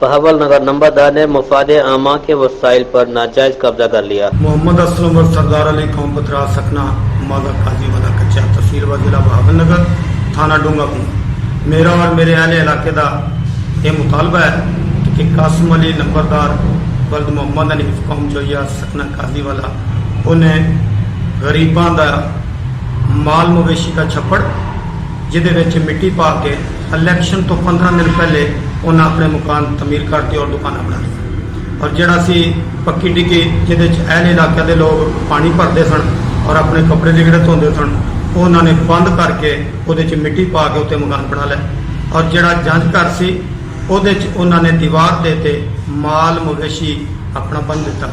बहावल नगर नंबरदार ने मुफादे आमा के वसाइल पर नाजायज कब्जा कर लिया। मोहम्मद असलम व सरदार अली कौम पथरा सकना मादा काजी वाला कच्चा तहसील व जिला बहावल नगर थाना डूंगा पुंगा। मेरा और मेरे अहले इलाके का यह मुतालबा है कि कासिम अली नंबरदार वल्द मोहम्मद हनीफ कौम जोया सकना काजी वाला उन्हें गरीबों का माल मवेशी का छप्पड़ जिदे मिट्टी पा के इलैक्शन तो 15 दिन पहले उन्हें अपने मकान तमीर करते और दुकाना बना ली। और जड़ा सी पक्की डिग्गी जिदे अहले इलाके के लोग पानी भरते सन और अपने कपड़े लिगड़े धोंदे सन उन्होंने बंद करके वो मिट्टी पा के उत्ते मकान बना लिया। और जड़ा जंज घर से उन्होंने दीवार देते माल मवेशी अपना बन दिता।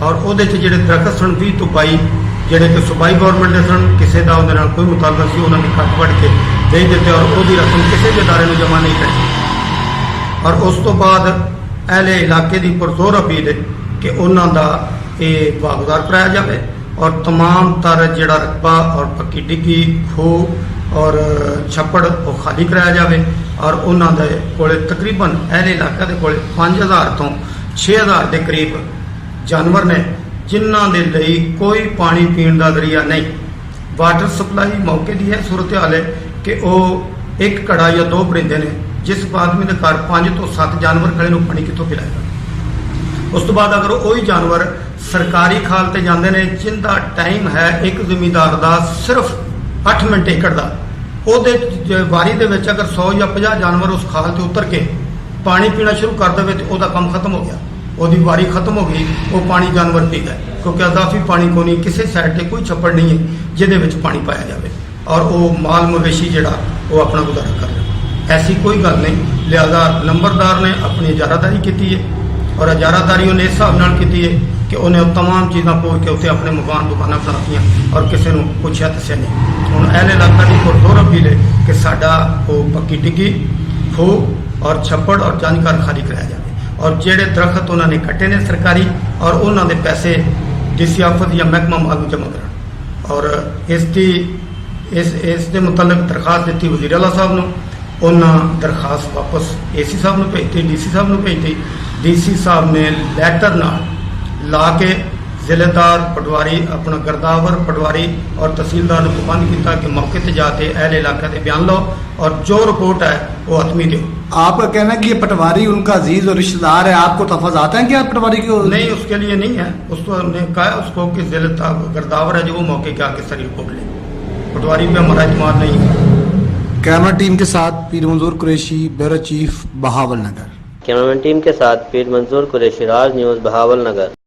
और वो जोड़े दरखत सन 20 तो 22 जोड़े कि सूबाई गौरमेंट के सन किसी का उन्हें कोई मुतालबा से उन्होंने कट वड़ के दे दिते और वो रकम किसी भी इदारे में जमा नहीं करी। और उस तो बाद अहले इलाके की पुरजोर अपील है कि उन्होंने ये वागुजार कराया जाए और तमाम तर जोड़ा रकबा और पक्की डिग्गी खूह और छप्पड़ वो खाली कराया जाए। और उन्होंने कोले तकरीबन अहले इलाके के कोले 5000 तो 6000 के करीब जानवर ने जिन्हों के लिए कोई पानी पीने का जरिया नहीं। वाटर सप्लाई मौके की है सूरत हाल है कि वह एक कड़ा या 2 परिंदे ने जिस आदमी के घर 5 तो 7 जानवर खड़े को पानी कितों पिलाएगा। उस तो बाद अगर वही जानवर सरकारी खाल से जाते हैं जिनका टाइम है एक जमींदार का सिर्फ 8 मिनट एकड़ का वारी के अगर 100 या 50 जानवर उस खाल से उतर के पानी पीना शुरू कर दे तो काम खत्म हो गया। वो वारी खत्म हो गई वो पानी जानवर पी गए क्योंकि अदाफी पानी को नहीं किसी साइड पर कोई छप्पड़ नहीं है जिदे पानी पाया जाए और वो माल मवेशी जोड़ा वो अपना गुजारा कर रहे। ऐसी कोई गल नहीं। लिहाजा नंबरदार ने अपनी इजारादारी की है और इजारादारी उन्हें इस हिसाब नाल की है कि उन्हें तमाम चीज़ां पोच के उत्ते अपने मकान दुकाना बनातियां और किसी को पूछा दसिया नहीं। हुण अहले इलाका की पुरजोर अपील है कि साडा वो पक्की डिग्गी खूह और छप्पड़ और जंज घर खाली कराया जाए और जेड़े दरखत उन्होंने कट्टे ने सरकारी और उन्होंने पैसे डीसी आफत या महकमा माल जमा करा। और इस मुतलक दरखास्त दी वज़ीर आला साहब ने उन्हें दरखास्त वापस AC साहब ने भेजती DC साहब ने भेजती। DC साहब ने लैटर ना ला के जिलेदार पटवारी अपना गिरदावर पटवारी और तहसीलदार ने बंद किया कि मौके पर जाके अहले इलाके से बयान लो और जो रिपोर्ट है वो हतमी दो। आपका कहना है कि ये पटवारी उनका अजीज और रिश्तेदार है, आपको तफज आता है कि आप पटवारी को? नहीं, उसके लिए नहीं है। उसको हमने कहा उसको कि गिरदावर है जो वो मौके के आके सारी रिपोर्ट ले। पटवारी पे हमारा इत्मीनान नहीं है। कैमरा टीम के साथ पीर मंजूर कुरैशी, ब्यूरो चीफ, बहावल नगर। कैमरामैन टीम के साथ पीर मंजूर कुरैशी, राज न्यूज़, बहावल नगर।